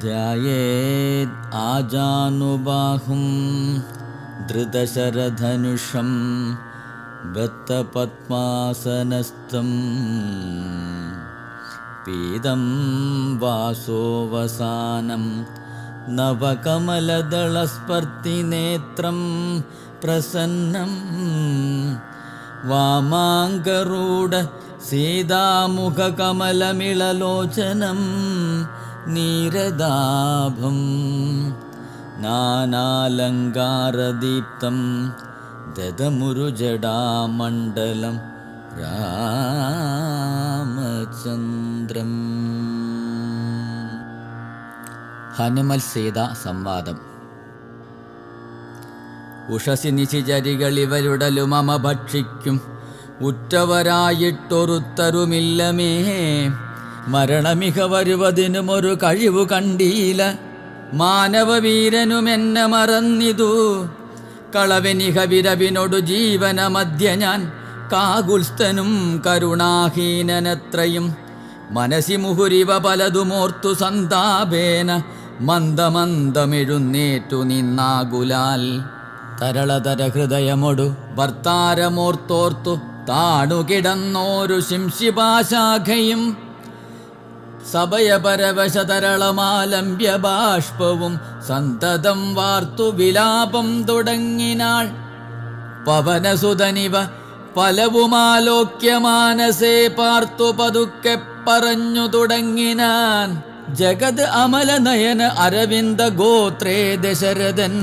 ധ്യായേത് ആജാനുബാഹും ധൃതശരധനുഷം ബദ്ധപദ്മാസനസ്ഥം പീതം വാസോവസാനം നവകമലദളസ്പർത്തിനേത്രം പ്രസന്നം വാമാങ്കരൂഢ സീതാമുഖകമലമിളലോചനം നീരദാഭം നാനാലങ്കാരദീപ്തം ദദമുരുജടാമണ്ഡലം രാമചന്ദ്രം. ഹനുമൽ സീത സംവാദം. ഉഷസി നിശിചരികളിവരുടലു മമ ഭക്ഷിക്കും ഉറ്റവരായിട്ടൊരുത്തരുമില്ലമേ. മരണമിക വരുവതിനുമൊരു കഴിവു കണ്ടീല, മാനവവീരനുമെന്നെ മറന്നിതു. കളവനിക വിരവിനൊടു ജീവനമധ്യ ഞാൻ, കാകുൽസ്ഥനും കരുണാഹീനനത്രയും. മനസി മുഹുരിവ പലതുമോർത്തു സന്താപേന, മന്ദമന്ദമെഴുന്നേറ്റു നിന്നാകുലാൽ. തരളതര ഹൃദയമൊടു ഭർത്താരമോർത്തോർത്തു താണുകിടന്നോരു ശിംശിപാശാഖയും. സഭയപരവശതരളമാലംബ്യ ബാഷ്പവും സന്തതം വാർത്തു വിലാപം തുടങ്ങിനാൾ. പവനസുതനിവ പലവുമാലോക്യമാനസേ പാർത്തു പതുക്കെ പറഞ്ഞു തുടങ്ങിനാൻ. ജഗത് അമലനയന അരവിന്ദ ഗോത്രേ ദശരഥൻ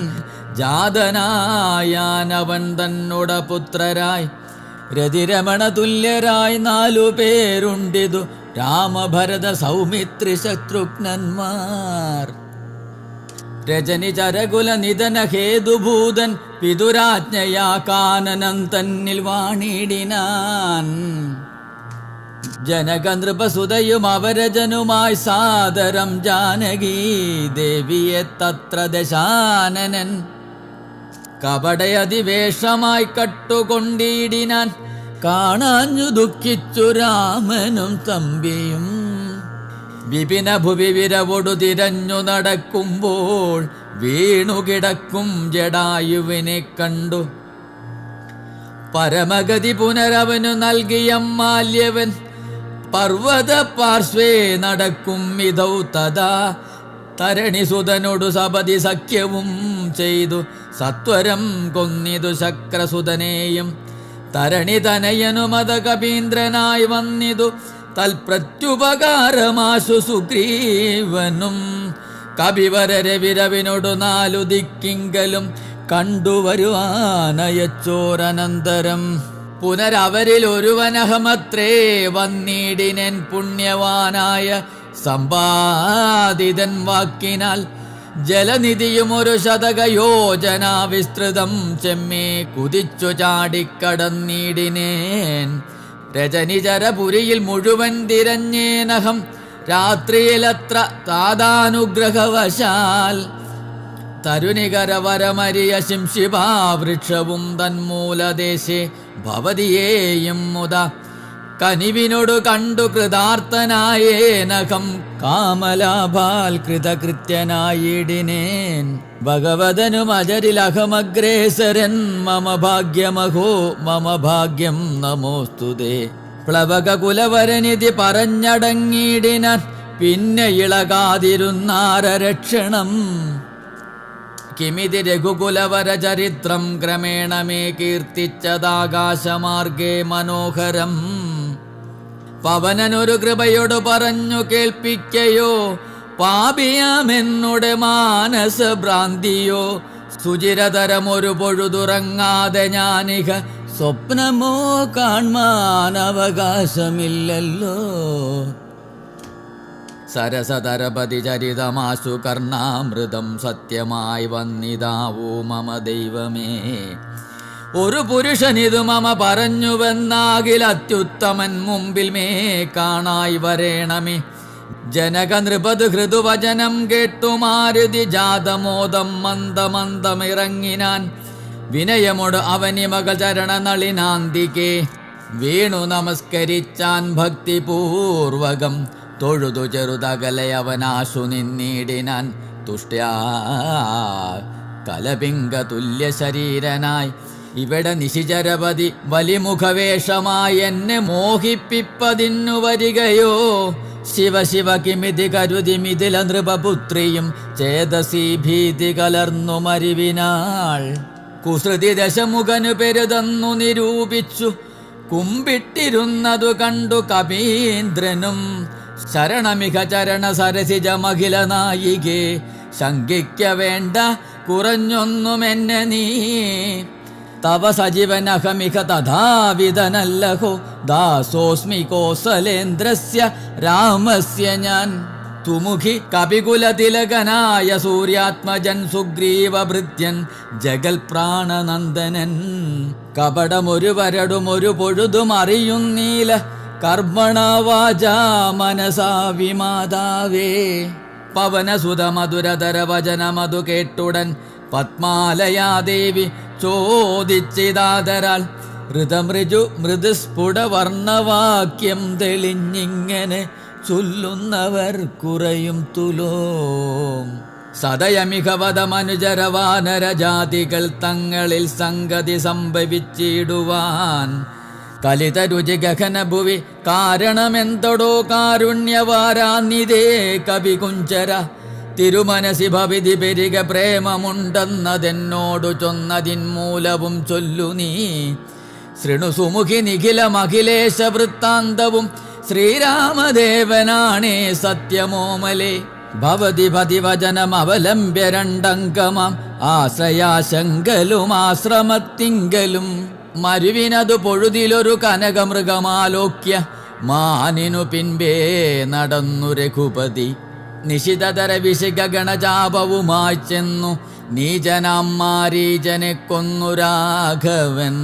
ജാതനായാനവൻ തന്നുട പുത്രരായി. രതിരമണ തുല്യരായി 4 പേരുണ്ടിതു, രാമഭരത സൗമിത്രി ശത്രുഘ്നന്മാർ. രജനി ചരകുല നിധന ഹേതുഭൂതൻ പിതുരാജ്ഞയാ കാനനം തന്നിൽ വാണിടിനാൻ. ജനക നൃപസുതയും അവരജനുമായി സാദരം ജാനകീ ദേവിയെ തത്ര ദശാനനൻ. കപടയതിവേഷമായി കട്ടുകൊണ്ടിടിനാൻ, കാണാഞ്ഞു ദുഃഖിച്ചു രാമനും തമ്പിയും. വിപിന ഭുവി വിരവൊടു തിരഞ്ഞു നടക്കുമ്പോൾ വീണുകിടക്കും ജടായുവിനെ കണ്ടു. പരമഗതി പുനരവനു നൽകിയ മാല്യവൻ, പർവ്വത പാർശ്വേ നടക്കും ഇതൗ തഥാ. തരണിസുതനോടു സപതി സഖ്യവും ചെയ്തു, സത്വരം കൊന്നിതു ശക്രസുതനെയും. തരണിതനയനു മത കപീന്ദ്രനായി വന്നിതു, തൽപ്രത്യുപകാരമാശു സുഗ്രീവനും. കപിവരരെ വിരവിനോടു 4 ദിക്കിങ്കലും കണ്ടുവരുവാനയച്ചോരനന്തരം. പുനരവരിൽ ഒരുവനഹമത്രേ വന്നിടിനൻ പുണ്യവാനായ സമ്പാദിതൻ വാക്കിനാൽ. ജലനിധിയും ഒരു ശതകയോജന വിസ്തൃതം ചെമ്മേ കുതിച്ചു ചാടിക്കടന്നിടിനേൻ. രജനിചരപുരിയിൽ മുഴുവൻ തിരഞ്ഞേനഹം, രാത്രിയിലത്ര താതാനുഗ്രഹവശാൽ. തരുണികരവരമരിയ ശിംശിഭാവൃക്ഷവും തന്മൂലദേശേ ഭവതിയേയും മുത. കനിവിനോടു കണ്ടു കൃതാർത്ഥനായേനകം, കാമലാഭാൽ കൃതകൃത്യനായിടിനേൻ. ഭഗവതനും അജരിലഹമഗ്രേസരൻ, മമ ഭാഗ്യമഹോ മമ ഭാഗ്യം നമോസ്തുതേ. പ്ലവക കുലവരനിധി പറഞ്ഞടങ്ങിയിടിനാൻ, പിന്നെ ഇളകാതിരുന്നാരരക്ഷണം. കിമിതി രഘുകുലവര ചരിത്രം ക്രമേണ മേ കീർത്തിച്ചതാകാശമാർഗേ മനോഹരം. പവനനൊരു കൃപയോട് പറഞ്ഞു കേൾപ്പിക്കയോ, പാപിയാമെന്നുടെ മാനസഭ്രാന്തിയോ. സുചിരതരമൊരു പൊഴുതുറങ്ങാതെ ഞാനിക, സ്വപ്നമോ കാൺമാൻ അവകാശമില്ലല്ലോ. സരസതരപതി ചരിതമാശു കർണാമൃതം സത്യമായി വന്നിതാവൂ മമ ദൈവമേ. ഒരു പുരുഷനിതു മമ പറഞ്ഞുവെന്നാകിൽ അത്യുത്തമൻ മുമ്പിൽ മേ കാണായി വരേണമേ. ജനക നൃപത് ഹൃദുവചനം കേട്ടു മാരുതി ജാതമോദം മന്ദമന്ദമിറങ്ങിനാൻ. വിനയമോട് അവനി മകൾ ചരണനളിനാന്തികെ വീണു നമസ്കരിച്ചാൻ ഭക്തിപൂർവകം. തൊഴുതു ചെറുതകലയവനാശു നിന്നിടിനാൻ തുഷ്ട്യാ കലപിംഗ തുല്യ ശരീരനായി ഇവിടെ നിശിചരപതി വലിമുഖവേഷമായി എന്നെ മോഹിപ്പിപ്പതിന്നു വരികയോ ശിവ ശിവ കിമിതി കരുതി മിഥില നൃപപുത്രിയും ചേതസി ഭീതി കലർന്നു മരിവിനാൾ കുസൃതി ദശമുഖനു പെരുതന്നു നിരൂപിച്ചു കുമ്പിട്ടിരുന്നതു കണ്ടു കപീന്ദ്രനും ശരണമിക ചരണ സരസിജ മഹില നായികേ ശങ്കിക്ക വേണ്ട കുറഞ്ഞൊന്നുമെന്നെ നീ തവ സജീവനഹമിക തഥാവിധനല്ലഹോ ദാസോസ്മി കോസലേന്ദ്രസ്യ രാമസ്യ ഞാൻ തുമുഖി കപികുലതിലകനായ സൂര്യാത്മജൻ സുഗ്രീവഭൃത്യൻ ജഗൽ പ്രാണനന്ദനൻ കപടമൊരു വരടുമൊരു പൊഴുതും അറിയുന്നീല കർമ്മണ വാചാ മനസാ വിമാതാവേ പവനസുത മധുരധര വചനമതു കേട്ടുടൻ പത്മാലയാദേവി ചോദിച്ചിതാതരാൽ ഋതമൃജു മൃദുസ്ഫുട വർണ്ണവാക്യം തെളിഞ്ഞിങ്ങനെ ചൊല്ലുന്നവർ കുറയും തുലോം സദയമികവത മനുജരവാനരജാതികൾ തങ്ങളിൽ സംഗതി സംഭവിച്ചിടുവാൻ കലിതരുചി ഗഗന ഭുവി കാരണമെന്തടോ കാരുണ്യവാരാന്നിതേ കവികുഞ്ചര തിരുമനസി ഭവിധി പെരുക പ്രേമമുണ്ടെന്നതെന്നോടു ചൊന്നതിന്മൂലവും ചൊല്ലു നീ ശൃണു സുമുഖി നിഖിലമഖിലേശ വൃത്താന്തവും ശ്രീരാമദേവനാണേ സത്യമോമലേ ഭവതി പതിവചനമവലംബ്യ രണ്ടങ്കമാം ആശ്രയാശങ്കലും ആശ്രമത്തിങ്കലും മരുവിനതു പൊഴുതിലൊരു കനകമൃഗമാലോക്യ മാനിനു പിൻപേ നടന്നു രഘുപതി നിശിതതര വിശിക ഗണജാപവുമായി ചെന്നു നീചനാം മാരീചനെ കൊന്നു രാഘവൻ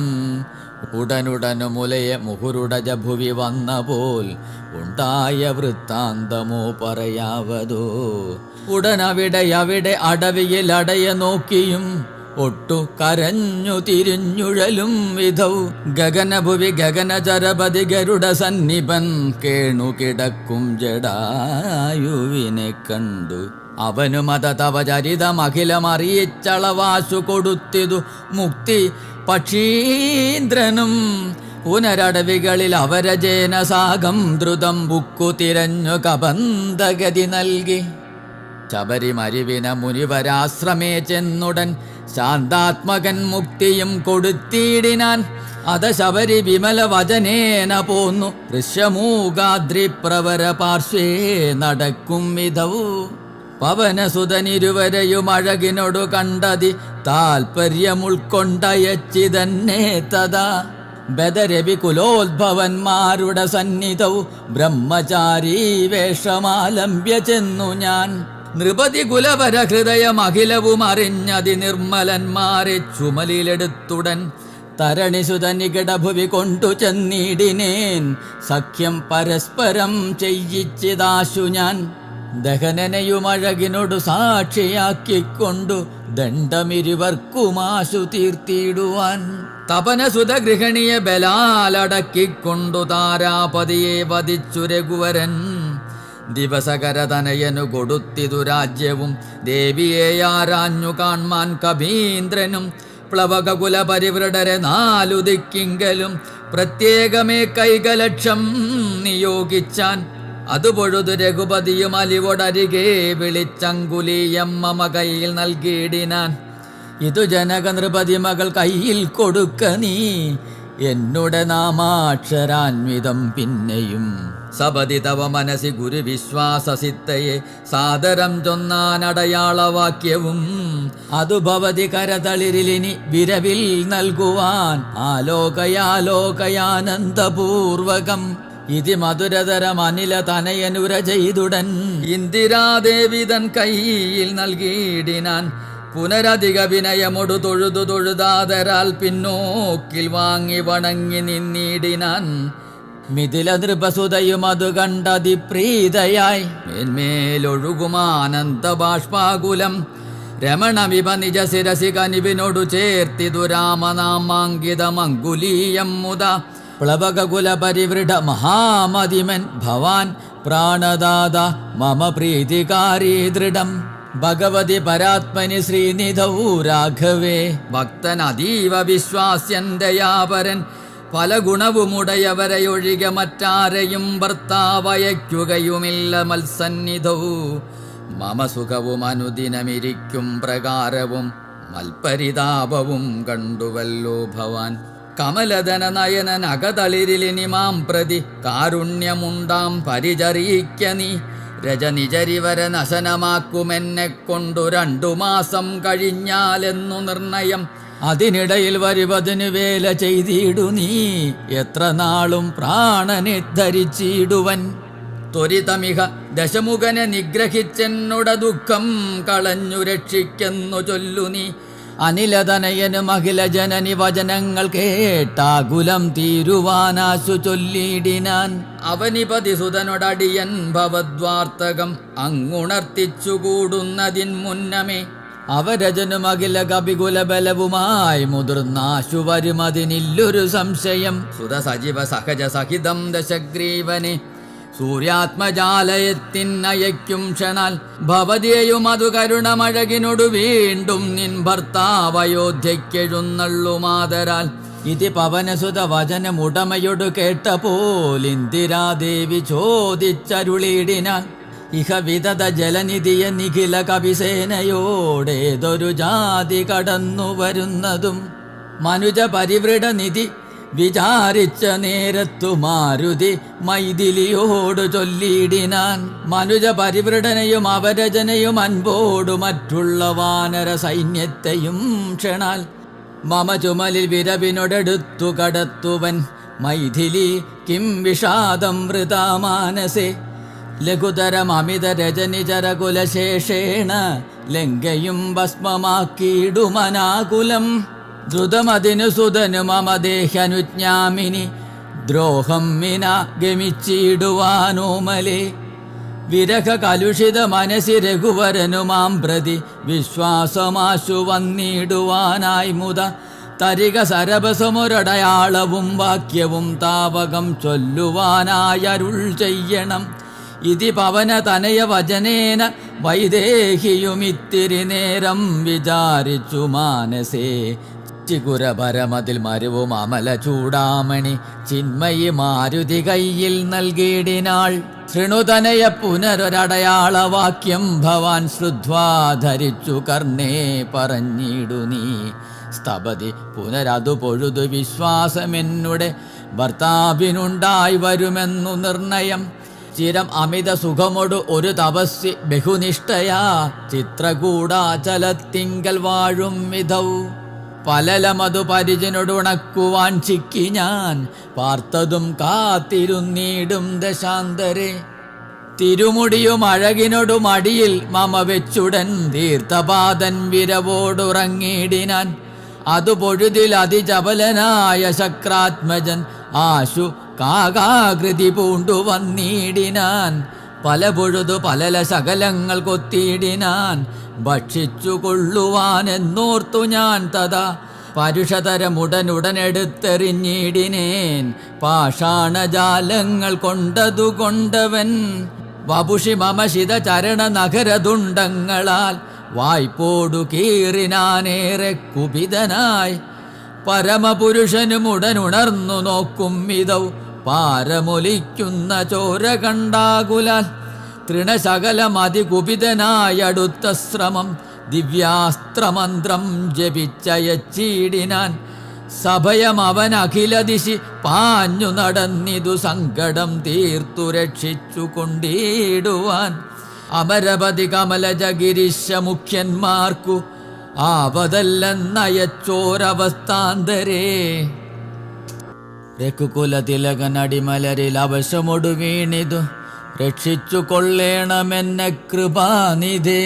ഉടനുടനു മുലയെ മുഹുരുടജ ഭുവി വന്ന പോൽ ഉണ്ടായ വൃത്താന്തമോ പറയാവതോ ഉടനവിടെ അടവിയിൽ അടയ നോക്കിയും ഒട്ടു കരഞ്ഞു തിരിഞ്ഞുഴലും വിധൗ ഗഗനഭുവി ഗഗനചരപതി ഗരുഡ സന്നിപൻ കേണു കിടക്കും ജടായുവിനെ കണ്ടു അവനു മത തവ ചരിതമഖിലമറിയിച്ചളവാശു കൊടുത്തിതു മുക്തി പക്ഷീന്ദ്രനും പുനരടവികളിൽ അവരജേന സാഗം ദ്രുതം ബുക്കു തിരഞ്ഞു കബന്ധഗതി നൽകി ശബരിമരുവിന മുനിവരാശ്രമേ ചെന്നുടൻ ശാന്താത്മകൻ മുക്തിയും കൊടുത്തിടിനാൻ അത ശബരി വിമല വചനേന പോന്നു ഋഷ്യമൂകാദ്രി പ്രവര പാർശ്വേ നടക്കും വിധവു പവനസുതനിരുവരെയും അഴകിനോടു കണ്ടതി താൽപര്യമുൾക്കൊണ്ടയച്ചിതന്നെ തഥാ ബദരവി കുലോദ്ഭവന്മാരുടെ സന്നിധവും ബ്രഹ്മചാരീ വേഷമാലംബ്യ ചെന്നു ഞാൻ നൃപതി കുലവര ഹൃദയമഖിലവും അറിഞ്ഞതി നിർമ്മലന്മാരെ ചുമലിലെടുത്തുടൻ തരണിസുത നികടഭുവി കൊണ്ടു ചെന്നിടിനേൻ സഖ്യം പരസ്പരം ചെയ്യിച്ചിതാശു ഞാൻ ദഹനനെയുമഴകിനോടു സാക്ഷിയാക്കിക്കൊണ്ടു ദണ്ഡമിരുവർക്കുമാശു തീർത്തിടുവാൻ തപനസുത ഗൃഹണിയെ ബലാലടക്കിക്കൊണ്ടു താരാപതിയെ വധിച്ചു രഘുവരൻ ദിവസകരതനയനു കൊടുത്തിതു രാജ്യവും ദേവിയെ ആരാഞ്ഞു കാൺമാൻ കപീന്ദ്രനും പ്ലവകകുല പരിവൃടരെ നാലു ദിക്കിങ്കലും പ്രത്യേകമേ കൈകലക്ഷം നിയോഗിച്ചാൻ അതുപൊഴുതു രഘുപതിയും അലിവൊടരികെ വിളിച്ചങ്കുലീയം മമ കയ്യിൽ നൽകിയിടിനാൻ ഇതു ജനക നൃപതി മകൾ കയ്യിൽ കൊടുക്ക നീ എന്നുടെ നാമാക്ഷരാന്വിതം പിന്നെയും സപതി തവ മനസി ഗുരുവിശ്വാസസിദ്ധയെ സാദരം ചൊന്നാനടയാളവാക്യവും അതു ഭവതി കരതളിരിലിനി വിരവിൽ നൽകുവാൻ ആലോകയാലോകയാനന്ദപൂർവകം ഇതി മധുരതരം അനില തനയനുര ചെയ്തുടൻ ഇന്ദിരാദേവി തൻ കയ്യിൽ നൽകിയിടിനാൻ പുനരധിക വിനയമൊടു തൊഴുതു തൊഴുതാതരാൽ പിന്നോക്കിൽ വാങ്ങി വണങ്ങി നിന്നിടിനാൻ മിഥില നൃപസുതയും അത് കണ്ടതി പ്രീതയായി മേന്മേലൊഴുകുമാനന്ദ ബാഷ്പാകുലം രമണവിഭ നിജ ശിരസി കനിവിനോടു ചേർത്തിതു രാമനാമാങ്കിതമങ്കുലീയം മുത പ്ലവകകുല പരിവൃഢ മഹാമതിമൻ ഭവാൻ പ്രാണദാത മമ പ്രീതികാരീ ദൃഢം ഭഗവതി പരാത്മനി ശ്രീനിധൗ രാഘവേ. ഭക്തൻ അതീവ വിശ്വാസ്യൻ ദയാപരൻ പല ഗുണവുമുടയവരെയൊഴികെ മറ്റാരെയും ഭർത്താവയക്കുകയുമില്ല മത്സന്നിധൗ. മമ സുഖവും അനുദിനമിരിക്കും പ്രകാരവും മൽപരിതാപവും കണ്ടുവല്ലോ ഭവാൻ. കമലദന നയനൻ അകതളിരിലിനി മാം പ്രതി കാരുണ്യമുണ്ടാം പരിചറിയിക്ക നീ. രജനിജരിവര നശനമാക്കുമെന്നെ കൊണ്ടു 2 മാസം കഴിഞ്ഞാലെന്നു നിർണയം. അതിനിടയിൽ വരുവതിന് വേല ചെയ്തിടു നീ എത്ര നാളും പ്രാണനെ ധരിച്ചിടുവൻ. ത്വരിതമിഹ ദശമുഖനെ നിഗ്രഹിച്ചെന്നുട ദുഃഖം കളഞ്ഞു രക്ഷിക്കെന്നു ചൊല്ലു നീ. അനിലതനയനും അഖില ജനനി വചനങ്ങൾ കേട്ടാകുലം തീരുവാനാശു ചൊല്ലിടിനാൻ. അവനിപതിസുതനൊടടിയൻ ഭവദ്വാർത്തകം അങ്ങുണർത്തിച്ചുകൂടുന്നതിൻ മുന്നമേ. അവരജനും അഖില കപികുല ബലവുമായി മുതിർന്നാശു വരുമതിനില്ലൊരു സംശയം. സുത സജീവ സഹജ സഹിതം ദശഗ്രീവനെ സൂര്യാത്മജാലയത്തിനയക്കും ക്ഷണാൽ. ഭവതിയെയും അതു കരുണമഴകിനോടു വീണ്ടും നിൻ ഭർത്താവയോധ്യക്കെഴുന്നള്ളുമാതരാൽ. ഇതി പവനസുത വചനമുടമയൊടു കേട്ടപോലിന്ദിരാദേവി ചോദിച്ചരുളിടിനാൻ. ഇഹ വിതത ജലനിധിയ നിഖില കവിസേനയോടേതൊരു ജാതി കടന്നു വരുന്നതും മനുജ പരിവൃഢനിധി വിചാരിച്ച നേരത്തു മാരുതി മൈഥിലിയോടു ചൊല്ലിടിനാൻ. മനുജ പരിവൃഢനെയും അവരജനെയും അൻപോടു മറ്റുള്ള വാനര സൈന്യത്തെയും ക്ഷണാൽ മമ ചുമലിൽ വിരവിനോടെടുത്തു കടത്തുവൻ മൈഥിലി കിം വിഷാദം വൃതാമാനസേ. ലഘുതരം അമിത രജനിചരകുലശേഷേണ ലങ്കയും ഭസ്മമാക്കിയിടുമനാകുലം. ദ്രുതമതിനു സുതനു മമ ദേഹനുജ്ഞാമിനി ദ്രോഹം വിന ഗമിച്ചിടുവാനോമലേ. വിരഹ കലുഷിത മനസി രഘുവരനു മാം പ്രതി വിശ്വാസമാശു വന്നിടുവാനായി മുത. തരിക സരഭസമൊരടയാളവും വാക്യവും താവകം ചൊല്ലുവാനായരുൾ ചെയ്യണം. ഇതി പവന തനയ വചനേന വൈദേഹിയുമിത്തിരി നേരം വിചാരിച്ചു മാനസേ. ചികുരപരമതിൽ മരുവും അമല ചൂടാമണി ചിന്മയി മാരുതി കയ്യിൽ നൽകിയിടിനാൾ. ശൃണുതനയ പുനരൊരടയാളവാക്യം ഭവാൻ ശ്രുത്വാ ധരിച്ചു കർണേ പറഞ്ഞിടു നീ. സ്തപതി പുനരതു പൊഴുതു വിശ്വാസമെന്നുടെ ഭർത്താവിനുണ്ടായി വരുമെന്നു നിർണയം. ചിരം അമിത സുഖമൊടു ഒരു തപസ്സി ബഹുനിഷ്ഠയാ ചിത്രകൂടാചലത്തിങ്കൽ വാഴും വിധൗ. പലലമതു പരിചനൊടുണക്കുവാൻ ചിക്കി ഞാൻ പാർത്തതും കാത്തിരുന്നീടും ദശാന്തരെ. തിരുമുടിയും അഴകിനൊടു മടിയിൽ മമ വെച്ചുടൻ തീർത്ഥപാദൻ വിരവോടുറങ്ങിയിടിനാൻ. അതു പൊഴുതിൽ അതിചപലനായ ശക്രാത്മജൻ ആശു കാകാകൃതി പൂണ്ടു വന്നിടിനാൻ. പല പൊഴുതു പലല ശകലങ്ങൾ കൊത്തിയിടിനാൻ. ഭക്ഷിച്ചു കൊള്ളുവാനെന്നോർത്തു ഞാൻ തഥാ പരുഷതരമുടനുടനെടുത്തെറിഞ്ഞിടിനേൻ. പാഷാണജാലങ്ങൾ കൊണ്ടതു കൊണ്ടവൻ വപുഷി മമശിത ചരണ നഗരതുണ്ടങ്ങളാൽ വായ്പോടു കീറിനാനേറെ കുപിതനായി. പരമപുരുഷനും ഉടനുണർന്നു നോക്കും വിധൗ പാരമൊലിക്കുന്ന ചോര കണ്ടാകുലാൽ. തൃണശകലമതികുപിതനായടുത്ത ശ്രമം ദിവ്യാസ്ത്രമന്ത്രം ജപിച്ചയച്ചിടിനാൻ. സഭയം അവൻ അഖില ദിശി പാഞ്ഞു നടന്നിതു സങ്കടം തീർത്തു രക്ഷിച്ചു കൊണ്ടിടുവാൻ. അമരപതി കമലജഗിരിശ മുഖ്യന്മാർക്കു ആപതല്ലെന്നയച്ചോരവസ്ഥാന്തരേ. രഘുകുലതിലകനടിമലരിൽ അവശമൊടു വീണിതു രക്ഷിച്ചു കൊള്ളേണമെന്ന കൃപാനിധേ.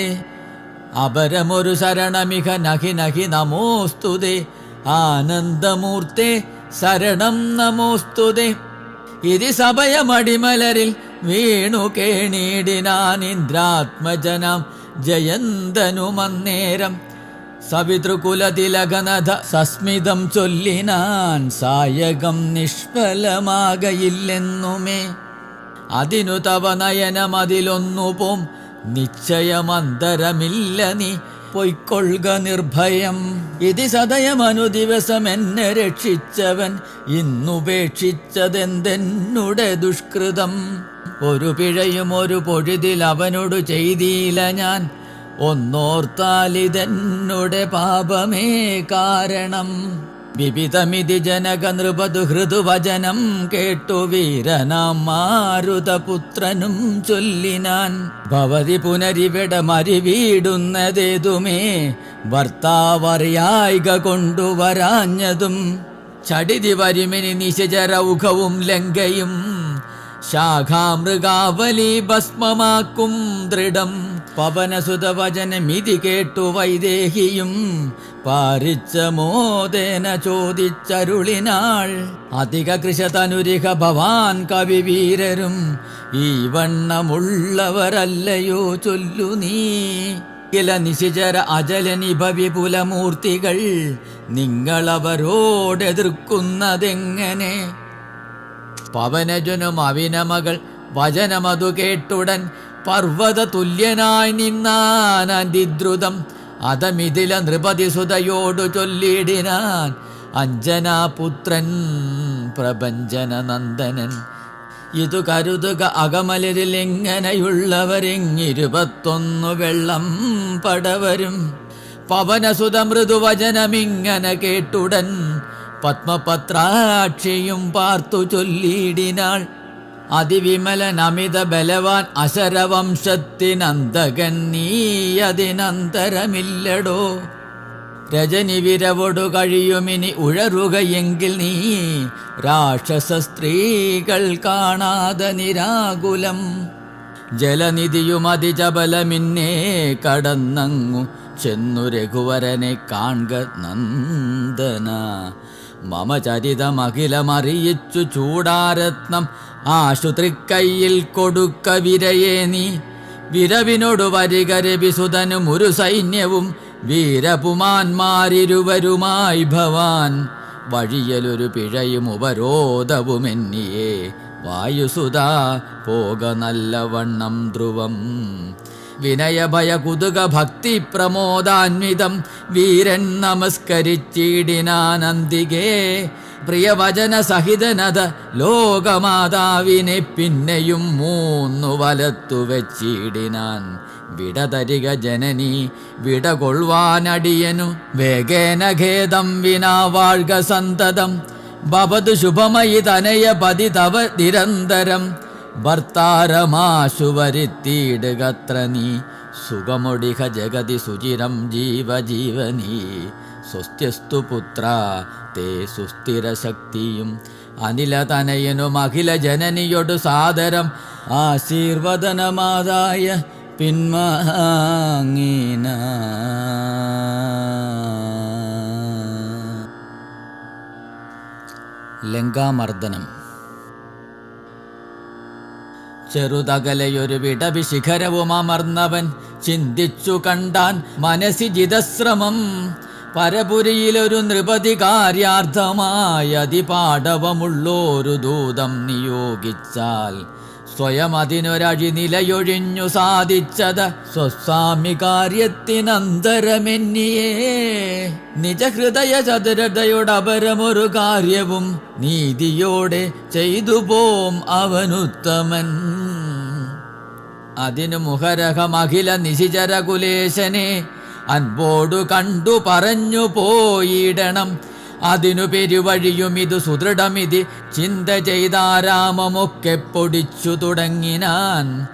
അപരമൊരു ശരണമിഹ നഹി നഹി നമോസ്തുതേ. ആനന്ദമൂർത്തേ ശരണം നമോസ്തുതേ. ഇതി സഭയമടിമലരിൽ വീണു കേണീടിനാൻ ഇന്ദ്രാത്മജനാം ജയന്തനുമന്നേരം. സവിതൃകുലതിലകനഥ സസ്മിതം ചൊല്ലിനാൻ സായകം നിഷ്ഫലമാകയില്ലെന്നുമേ. അതിനു തവ നയനമതിലൊന്നുപോം നിശ്ചയമന്തരമില്ല നീ പൊയ്ക്കൊള്ളുക നിർഭയം. ഇതി സദയമനു ദിവസം എന്നെ രക്ഷിച്ചവൻ ഇന്നുപേക്ഷിച്ചതെന്തെന്നുടെ ദുഷ്കൃതം. ഒരു പിഴയും ഒരു പൊഴുതിൽ അവനോട് ചെയ്തില്ല ഞാൻ, ഒന്നോർത്താലിതെന്നുടെ പാപമേ കാരണം. വിവിധമിതി ജനക നൃപതു ഹൃദുവചനം കേട്ടു വീരനാം മാരുതപുത്രനും ചൊല്ലിനാൻ. ഭവതി പുനരിവിട മരിവീടുന്നതേതുമേ ഭർത്താവറിയായിക കൊണ്ടുവരാഞ്ഞതും. ചടിതി വരുമിനി നിശചരൗഘവും ലങ്കയും ശാഖാമൃഗാവലി ഭസ്മമാക്കും ദൃഢം. പവനസുതവചനമിതി കേട്ടു വൈദേഹിയും പാരിച്ച മോദേന ചോദിച്ചരുളിനാൾ. അധിക കൃശതനുരിഹ ഭവാൻ കവിവീരരും ഈ വണ്ണമുള്ളവരല്ലയോ ചൊല്ലു നീ. കില നിശിചര അജലനിഭവിപുലമൂർത്തികൾ നിങ്ങളവരോടെതിർക്കുന്നതെങ്ങനെ. പവനജനും അവിനമകൾ വചനമതു കേട്ടുടൻ പർവ്വത തുല്യനായി നിന്നാൻ അതിദ്രുതം. അതമിതില നൃപതിസുതയോടു ചൊല്ലിടിനാൻ അഞ്ജനാപുത്രൻ പ്രപഞ്ചന നന്ദനൻ. ഇതു കരുതുക അകമലരിൽ എങ്ങനെയുള്ളവരെങ്ങിരുപത്തൊന്നു വെള്ളം പടവരും. പവനസുത മൃദുവചനമിങ്ങനെ കേട്ടുടൻ പത്മപത്രാക്ഷിയും പാർത്തു ചൊല്ലിടിനാൾ. അതിവിമലൻ അമിത ബലവാൻ അശരവംശത്തിനന്തകൻ നീ അതിനന്തരമില്ലടോ. രജനി വിരവൊടു കഴിയുമിനി ഉഴറുകയെങ്കിൽ നീ രാക്ഷസ സ്ത്രീകൾ കാണാതെ നിരാകുലം. ജലനിധിയും അതിജബലമിന്നേ കടന്നങ്ങു ചെന്നു രഘുവരനെ കാൺക നന്ദന. മമ ചരിതമഖിലമറിയിച്ചു ചൂടാരത്നം ആശുത്രിക്കൈയിൽ കൊടുക്ക വിരയെ നീ. വിരവിനോടു വരിക രവിസുതനും ഒരു സൈന്യവും വീരപുമാന്മാരിരുവരുമായി ഭവാൻ. വഴിയലൊരു പിഴയും ഉപരോധവുമെന്നിയേ വായുസുതാ പോക നല്ലവണ്ണം ധ്രുവം. വിനയഭയ കുതുക ഭക്തി പ്രമോദാന്വിതം വീരൻ നമസ്കരിച്ചിടിനാനന്ദികേ. പ്രിയവചന സഹിതനത ലോകമാതാവിനെ പിന്നെയും മൂന്നു വലത്തു വെച്ചിടിനാൻ. വിടതരിക ജനനി വിടകൊള്ളുവാനടിയനു വേഗേന ഖേദം വിനാ വാഴ്ക സന്തതം. ഭവതു ശുഭമയി തനയ പതി തവ നിരന്തരം. ഭർത്താരമാശു വരുത്തിയിടുകത്ര നീ സുഖമൊടിഹ ജഗതി സുചിരം ജീവജീവനീ. സ്വസ്ത്യസ്തു പുത്ര തേ സുസ്ഥിര ശക്തിയും. അനിലതനയനും അഖില ജനനിയൊടു സാദരം ആശീർവദനമാതായ പിന്മാങ്ങിന. ലങ്കാമർദ്ദനം. ചെറുതകലയൊരു വിടവിശിഖരവും അമർന്നവൻ ചിന്തിച്ചു കണ്ടാൻ മനസ്സി ജിതശ്രമം. പരപുരിയിലൊരു നൃപതി കാര്യാർത്ഥമായ അതിപാടവമുള്ളോരു ദൂതം നിയോഗിച്ചാൽ സ്വയം അതിനൊരഴി നിലയൊഴിഞ്ഞു സാധിച്ചത് സ്വസ്വാമി കാര്യത്തിനന്തരമെന്നിയേ. നിജഹൃദയ ചതുരതയോടപരമൊരു കാര്യവും നീതിയോടെ ചെയ്തു പോം അവനുത്തമൻ. അതിനു മുഖരഹമഖില നിശിചരകുലേശനെ അൻപോടു കണ്ടു പറഞ്ഞു പോയിടണം. അതിനു പെരുവഴിയും ഇതു സുദൃഢമിതി ചിന്ത ചെയ്താരാമമൊക്കെ പൊടിച്ചു തുടങ്ങിനാൻ.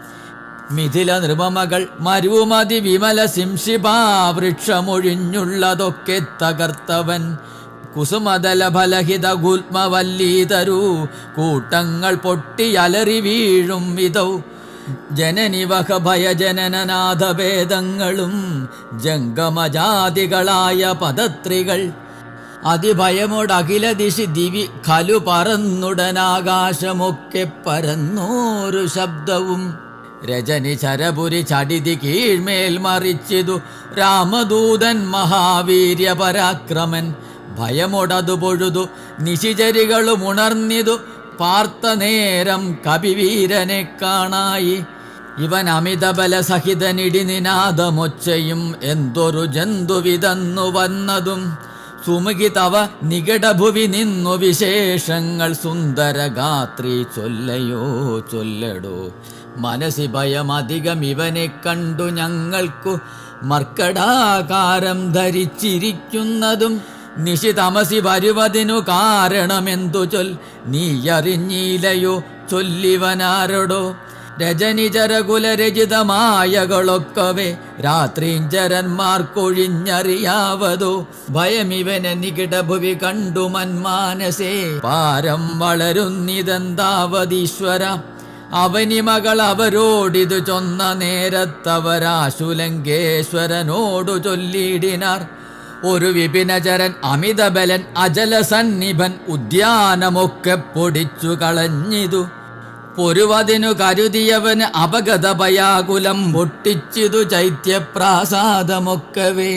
മിഥില നൃപമകൾ മരുമതി വിമല സിംഷിപാ വൃക്ഷമൊഴിഞ്ഞുള്ളതൊക്കെ തകർത്തവൻ. കുസുമതല ഫലഹിത ഗുൽമവല്ലീതരു കൂട്ടങ്ങൾ പൊട്ടിയലറി വീഴും വിധൗ. ജനനിവഹ ഭയജനനനാഥഭേദങ്ങളും ജംഗമജാതികളായ പദത്രികൾ. അതിഭയമോടഖില ദിശി ദിവി ഖലു പറന്നുടനാകാശമൊക്കെ പരന്നോരു ശബ്ദവും. രജനി ചരപുരി ചടിതി കീഴ്മേൽ മറിച്ചിതു രാമദൂതൻ മഹാവീര്യ പരാക്രമൻ. ഭയമൊടതു പൊഴുതു നിശിചരികളും ഉണർന്നിതു പാർത്ത നേരം കപിവീരനെ കാണായി. ഇവൻ അമിതബല സഹിതനിടി നിനാദമൊച്ചയും എന്തൊരു ജന്തുവിതന്നു വന്നതും സുമുഖി തവ നികടഭുവി നിന്നു വിശേഷങ്ങൾ സുന്ദരഗാത്രി ചൊല്ലയോ ചൊല്ലടോ. മനസ്സി ഭയമധികം ഇവനെ കണ്ടു ഞങ്ങൾക്കു മർക്കടാകാരം ധരിച്ചിരിക്കുന്നതും നിശിതമസി വരുവതിനു കാരണമെന്തു നീയറിഞ്ഞില്ലയോ ചൊല്ലിവനാരടോ. രജനിചരകുലരചിതമായകളൊക്കവേ രാത്രീഞ്ചരന്മാർക്കൊഴിഞ്ഞറിയാവതോ. ഭയമിവനെ നികിടഭുവി കണ്ടു മന്മാനസേ പാരം വളരുന്നിതെന്താവതീശ്വര. അവനിമകൾ അവരോടിതു ചൊന്ന നേരത്തവരാശുലങ്കേശ്വരനോടു ചൊല്ലിയിടിനാർ. ഒരു വിപിനചരൻ അമിതബലൻ അജലസന്നിഭൻ ഉദ്യാനമൊക്കെ പൊടിച്ചു കളഞ്ഞിതു. പൊരുവതിനു കരുതിയവന് അപഗതഭയാകുലം പൊട്ടിച്ചിതു ചൈത്യപ്രാസാദമൊക്കവേ.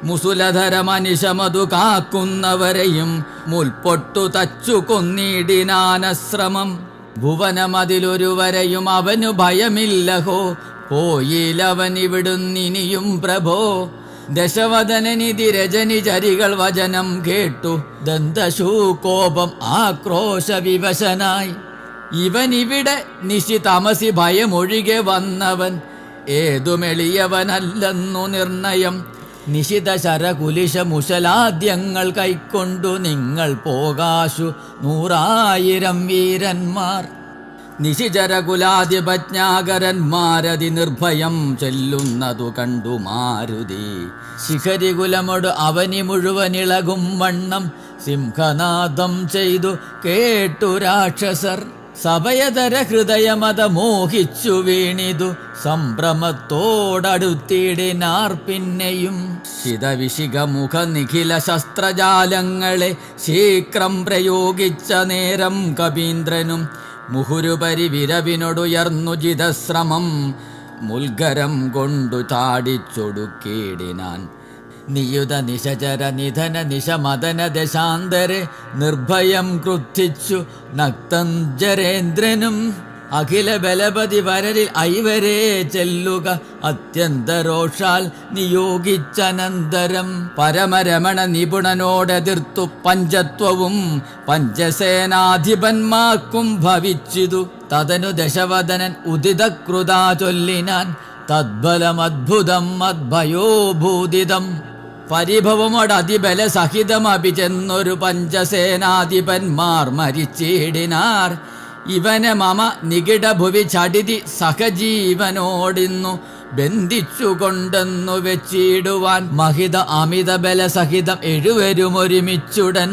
മുസുലധര മനിഷമതു കാക്കുന്നവരെയും മുൽപ്പൊട്ടു തച്ചു കൊന്നിടിനാനശ്രമം. ഭുവനമതിലൊരുവരെയും അവനു ഭയമില്ലഹോ പോയിലവനിവിടുന്നിനിയും പ്രഭോ. ദശവദനനിധി രജനിചരികൾ വചനം കേട്ടു ദന്തശൂകോപം ആക്രോശ വിവശനായി. ഇവനിവിടെ നിശിതമസി ഭയമൊഴികെ വന്നവൻ ഏതുമെളിയവനല്ലെന്നു നിർണയം. നിശിത ശരകുലിശ മുശലാദ്യങ്ങൾ കൈക്കൊണ്ടു നിങ്ങൾ പോകാശു 100,000 വീരന്മാർ. നിശിചരകുലാധിപജ്ഞാകരന്മാരതി നിർഭയം ചെല്ലുന്നതു കണ്ടു മാരുതി. ശിഖരികുലമൊടു അവനി മുഴുവനിളകും വണ്ണം സിംഹനാദം ചെയ്തു കേട്ടു രാക്ഷസർ. സഭയതര ഹൃദയമത മോഹിച്ചു വീണിതു സംഭ്രമത്തോടടുത്തിടിനാർ പിന്നെയും. ശിതവിശിഖമുഖ നിഖില ശസ്ത്രജാലങ്ങളെ ശീക്രം പ്രയോഗിച്ച നേരം കപീന്ദ്രനും മുഹുരുപരി വിരവിനൊടുയർന്നു ജിതശ്രമം മുൽഗരം കൊണ്ടു ചാടിച്ചൊടുക്കിയിടിനാൻ. നിയുത നിശചര നിധന നിശമദന ദശാന്തരെ നിർഭയം ക്രുദ്ധിച്ചു നക്തഞ്ജരേന്ദ്രനും. അഖില ബലപതി വരരിൽ ഐവരെ ചെല്ലുക അത്യന്തരോഷാൽ നിയോഗിച്ചനന്തരം. പരമരമണ നിപുണനോടെതിർത്തു പഞ്ചത്വവും പഞ്ചസേനാധിപന്മാർക്കും ഭവിച്ചിതു. തതനു ദശവദനൻ ഉദിതകൃതാ ചൊല്ലിനാൻ തദ്ബലമദ്ഭുതം മദ്ഭയോഭൂതിതം. പരിഭവമോടതിബല സഹിതമഭി ചെന്നൊരു പഞ്ചസേനാധിപന്മാർ മരിച്ചിടിനാർ. ഇവനെ മമ നികിടഭുവി ചടിതി സഹജീവനോടിന്നു ബന്ധിച്ചുകൊണ്ടെന്നു വെച്ചിടുവാൻ. മഹിത അമിത ബലസഹിതം 7 ഒരുമിച്ചുടൻ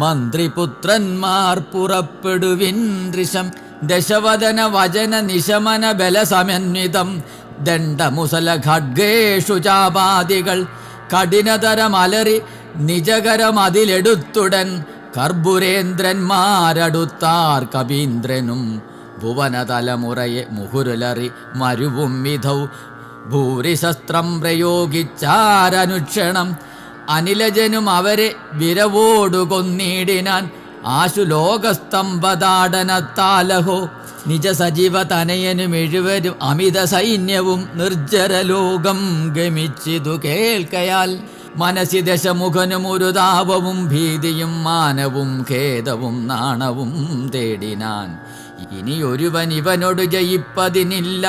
മന്ത്രിപുത്രന്മാർ പുറപ്പെടുവിൻ ദൃശം. ദശവദന വചന നിശമന ബലസമന്വിതം ദണ്ഡമുസല ഖഡ്ഗേഷു ചാപാദികൾ കഠിനതരമലറി നിജകരമതിലെടുത്തുടൻ കർബുരേന്ദ്രന്മാരടുത്താർ കപീന്ദ്രനും. ഭുവനതലമുറയെ മുഹുരുലറി മരുവും വിധൗ ഭൂരിശസ്ത്രം പ്രയോഗിച്ചാരനുക്ഷണം. അനിലജനും അവരെ വിരവോടു കൊന്നിടിനാൻ ആശു ലോകസ്തംഭതാടനത്താലഹോ. നിജ സജീവ തനയനും 7 അമിത സൈന്യവും നിർജ്ജരലോകം ഗമിച്ചിതു കേൾക്കയാൽ. മനസി ദശമുഖനും ഒരു താപവും ഭീതിയും മാനവും ഖേദവും നാണവും തേടിനാൻ. ഇനിയൊരുവൻ ഇവനോട് ജയിപ്പതിനില്ല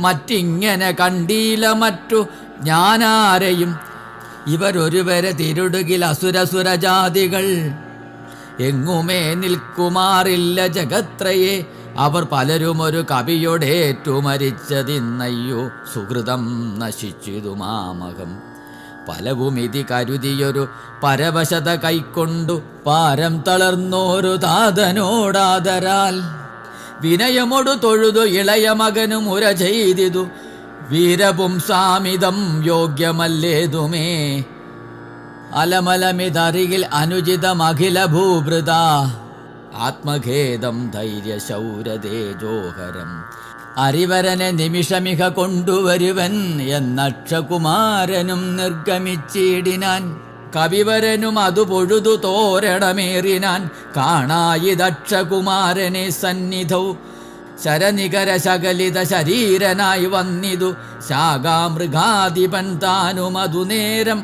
മറ്റിങ്ങനെ കണ്ടീല മറ്റു ഞാനാരെയും. ഇവരൊരുവരെ തിരുടുകിൽ അസുരസുരജാതികൾ എങ്ങുമേ നിൽക്കുമാറില്ല ജഗത്രയെ. അവർ പലരും ഒരു കവിയോടേറ്റു മരിച്ചതിന്നയ്യോ സുഹൃതം നശിച്ചിതു മാമകം. പലവുമിതി കരുതിയൊരു പരവശത കൈക്കൊണ്ടു പാരം തളർന്നോരു താതനോടാദരാൽ വിനയമൊടു തൊഴുതു ഇളയ മകനും ഉര ചെയ്തിതു. വീരപുംസാമിതം യോഗ്യമല്ലേതുമേ അലമലമിതറിയിൽ അനുചിതമഖില ഭൂഭൃത. ആത്മഖേദം ധൈര്യശൗരതേജോഹരം അരിവരനെ നിമിഷമിക കൊണ്ടുവരുവൻ എന്നക്ഷകുമാരനും നിർഗമിച്ചിടിനാൻ. കവിവരനും അതു പൊഴുതു തോരണമേറിനാൻ കാണായി ദക്ഷകുമാരനെ സന്നിധൗ ശരനികര ശകലിത ശരീരനായി വന്നിതു ശാഖാമൃഗാധിപൻ താനും അതു നേരം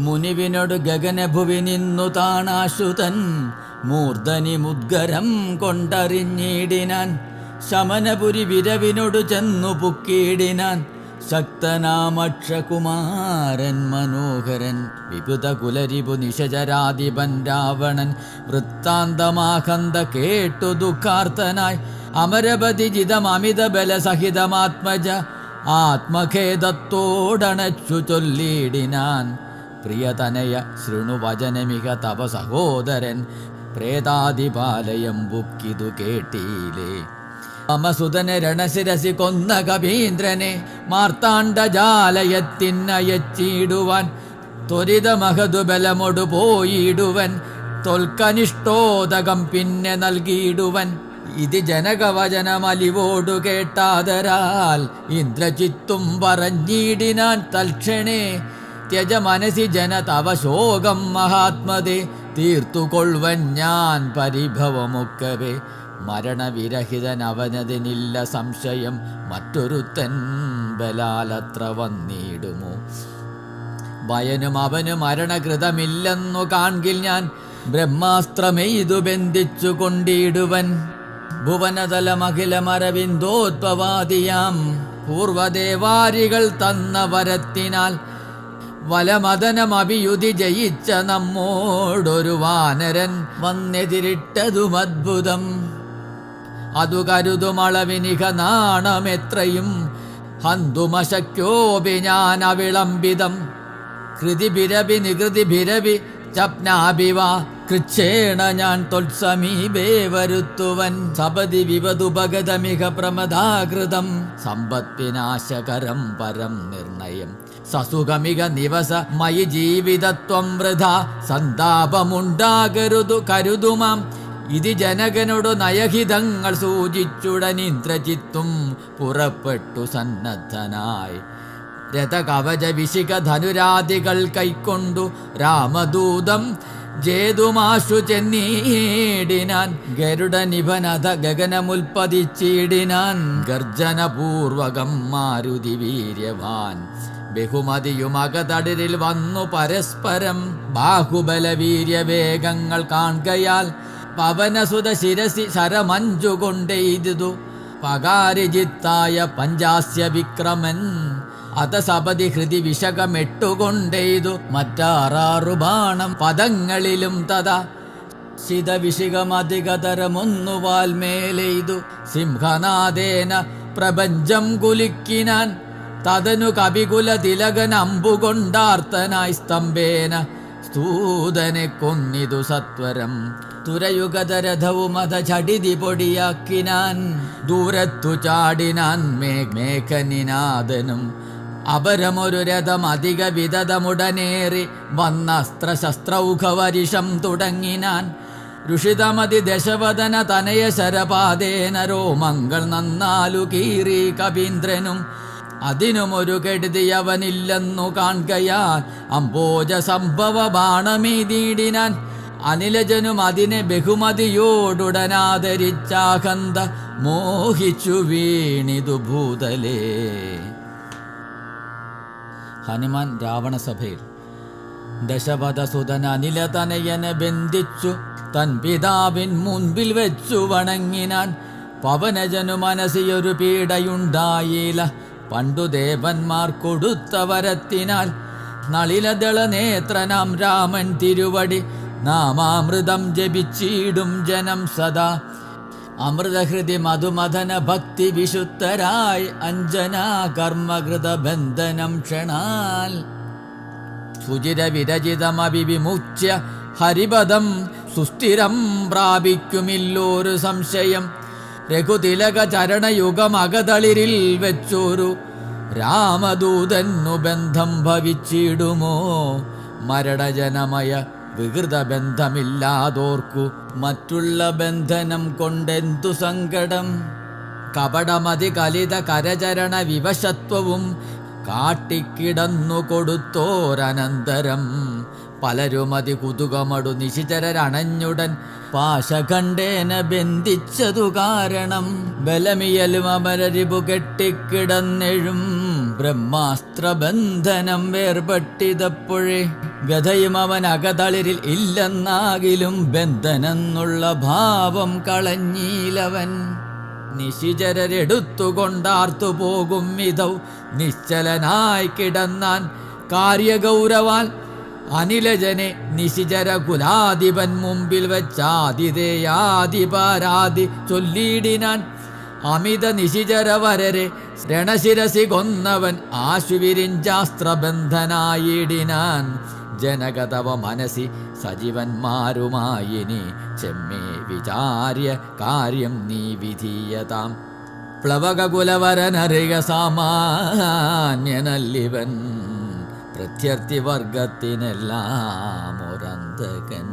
മുനിവിനോട് ഗഗനഭുവി നിന്നു താണാശുതൻ മൂർധനി മുദ്ഗരം കൊണ്ടറിഞ്ഞിടിനാൻ ശമനപുരി വിരവിനോട് ചെന്നു പുക്കിയിടിനാൻ ശക്തനാമക്ഷകുമാരൻ മനോഹരൻ വിപുത കുലരിപു നിശചരാധിപൻ രാവണൻ വൃത്താന്തമാകന്ത കേട്ടു ദുഃഖാർത്തനായി അമരപതി ജിതം അമിത ബലസഹിതമാത്മജ ആത്മഖേദത്തോടണച്ചു ചൊല്ലിയിടിനാൻ പ്രിയതനയ ശൃണുവചനമിക തവ സഹോദരൻ പ്രേതാതിപാലയം ബുക്കിതു കേട്ടീലേ അമസുതന രണശിരസി കൊന്ന കവീന്ദ്രനെ മാർത്താണ്ഡജാലയത്തിനയച്ചിടുവാൻ ത്വരിതമഹതു ബലമൊടു പോയിടുവൻ തൊൽക്കനിഷ്ടോദകം പിന്നെ നൽകിയിടുവൻ ഇത് ജനകവചനമലിവോടു കേട്ടാതരാൽ ഇന്ദ്രചിത്തും പറഞ്ഞിടിനാൻ തൽക്ഷണേ ത്യജ മനസി ജന തവ ശോകം മഹാത്മതേ തീർത്തുകൊള്ളുവൻ ഞാൻ പരിഭവമൊക്കവേ മരണവിരഹിതൻ അവനതിനില്ല സംശയം മറ്റൊരുത്തൻ ബലാലത്ര വന്നിടുമോ ഭയനും അവന് മരണകൃതമില്ലെന്നു കാൺകിൽ ഞാൻ ബ്രഹ്മാസ്ത്രമെയ്തു ബന്ധിച്ചു കൊണ്ടിടുവൻ ഭുവനതലമഖിലമരവിന്ദോദ്ഭവാദിയാം പൂർവദേവാരികൾ തന്ന വരത്തിനാൽ വലമദനമഭിയുതി ജയിച്ച നമ്മോടൊരു വാനരൻ വന്നെതിരിട്ടതും അദ്ഭുതം അതു കരുതുമളവിനിക നാണമെത്രയും ഹന്തുമശക്യോപി ഞാൻ അവിളംബിതം കൃതിഭിരവി നികൃതിഭിരവി ചപ്നാഭിവ കൃച്ഛേണ ഞാൻ തൊത്സമീപേ വരുത്തുവൻ സപതി വിവതുപഗതമിക പ്രമദാകൃതം സമ്പദ്വിനാശകരം പരം നിർണയം സസുഖമിക നിവസ മയി ജീവിതത്വം വൃഥ സന്താപമുണ്ടാകരുതു കരുതുമാം ഇത് ജനകനോടു നയഹിതങ്ങൾ സൂചിച്ചുടൻ ഇന്ദ്രജിത്തും പുറപ്പെട്ടു സന്നദ്ധനായി രഥകവച വിശിക ധനുരാദികൾ കൈക്കൊണ്ടു രാമദൂതം ജേതുമാശു ചെന്നീടിനാൻ ഗരുഡനിഭനത ഗഗനമുൽപ്പതിച്ചിടിനാൻ ഗർജനപൂർവകം മാരുതി വീര്യവാൻ ബഹുമതിയുമകതടിരിൽ വന്നു പരസ്പരം ബാഹുബലവീര്യവേഗങ്ങൾ കാൺകയാൽ പവനസുത ശിരസി ശരമഞ്ചു കൊണ്ടെയ്തു പകാരിജിത്തായ പഞ്ചാസ്യ വിക്രമൻ അതസപതി ഹൃതി വിശകമെട്ടുകൊണ്ടെയ്തു മറ്റാറാറു ബാണം പദങ്ങളിലും തഥാ ശിതവിശികമധികതരമൊന്നു വാൽമേലെയ്തു സിംഹനാദേന പ്രപഞ്ചം കുലുക്കിനാൻ തതനു കവികുല തിലകൻ അമ്പുകൊണ്ടാർത്തനായി സ്തംഭേന സ്തൂതനെ കൊന്നിതു സത്വരം തുരയുഗതരഥവും അത ചടിതി പൊടിയാക്കിനാൻ ദൂരത്തു ചാടിനാൻ മേഘനിനാദനും അപരമൊരു രഥം അധിക വിദതമുടനേറി വന്നസ്ത്രശസ്ത്രൗഘവരിഷം തുടങ്ങിനാൻ ഋഷിതമതി ദശവദന തനയ ശരപാദേന രോമങ്ങൾ നന്നാലു കീറി കവീന്ദ്രനും അതിനുമൊരു കെടുതിയവനില്ലെന്നു കാൺകയാൽ അംബോജ സംഭവ ബാണമെയ്തിടിനാൻ അനിലജനും അതിനെ ബഹുമതിയോടുടനാദരിച്ചാകന്ത മോഹിച്ചു വീണിതു ഭൂതലേ. ഹനുമാൻ രാവണസഭയിൽ ദശവധസുതൻ അനിലതനയനെ ബന്ധിച്ചു തൻ പിതാവിൻ മുൻപിൽ വെച്ചു വണങ്ങിനാൻ. പവനജനു മനസ്സിയൊരു പീഡയുണ്ടായില്ല, പണ്ടു ദേവന്മാർ കൊടുത്ത വരത്തിനാൽ. നളിലദള നേത്രനാം രാമൻ തിരുവടി നാമാമൃതം ജപിച്ചിടും ജനം സദാ. അമൃതഹൃതി മധുമഥന ഭക്തി വിശുദ്ധരായി അഞ്ജനാ കർമ്മകൃത ബന്ധനം ക്ഷണാൽ. സുചിര വിരചിതമവിമുച്യ ഹരിപദം സുസ്ഥിരം പ്രാപിക്കുമില്ലോരു സംശയം. രഘുതിലക ചരണയുഗമകതളിരിൽ വെച്ചൊരു രാമദൂതന്നു ബന്ധം ഭവിച്ചിടുമോ? മരണജനമയ വികൃത ബന്ധമില്ലാതോർക്കു മറ്റുള്ള ബന്ധനം കൊണ്ടെന്തു സങ്കടം. കപടമതി കലിത കരചരണ വിവശത്വവും കാട്ടിക്കിടന്നു കൊടുത്തോരനന്തരം പലരുമതി കുതുകമടു നിശിചരരണഞ്ഞുടൻ പാശഖണ്ഡേന ബന്ധിച്ചതു കാരണം ബലമിയലും അമരരിപു കെട്ടിക്കിടന്നെഴും ബ്രഹ്മാസ്ത്രബന്ധനം വേർപെട്ടിതപ്പോഴേ ഗതയും അവൻ അകതളിരിൽ ഇല്ലെന്നാകിലും ബന്ധനെന്നുള്ള ഭാവം കളഞ്ഞീലവൻ നിശിചരരെടുത്തുകൊണ്ടാർത്തു പോകും വിധൗ നിശ്ചലനായി കിടന്നാൻ കാര്യഗൗരവാൽ അനിലജനെ നിശിചര കുലാധിപൻ മുമ്പിൽ വെച്ചാതിഥേയാധിപരാധി ചൊല്ലിയിടിനാൻ അമിത നിശിചരവരരെ രണശിരസി കൊന്നവൻ ആശുവിരിഞ്ചാസ്ത്രബന്ധനായിടിനാൻ ജനകതവ മനസി സജീവന്മാരുമായിനി ചെമ്മേ വിചാര്യ കാര്യം നീ വിധീയതാം പ്ലവകുലവരനറിക സാമാന്യനല്ലിവൻ പ്രത്യർത്ഥി വർഗത്തിനെല്ലാം ഒരന്തകൻ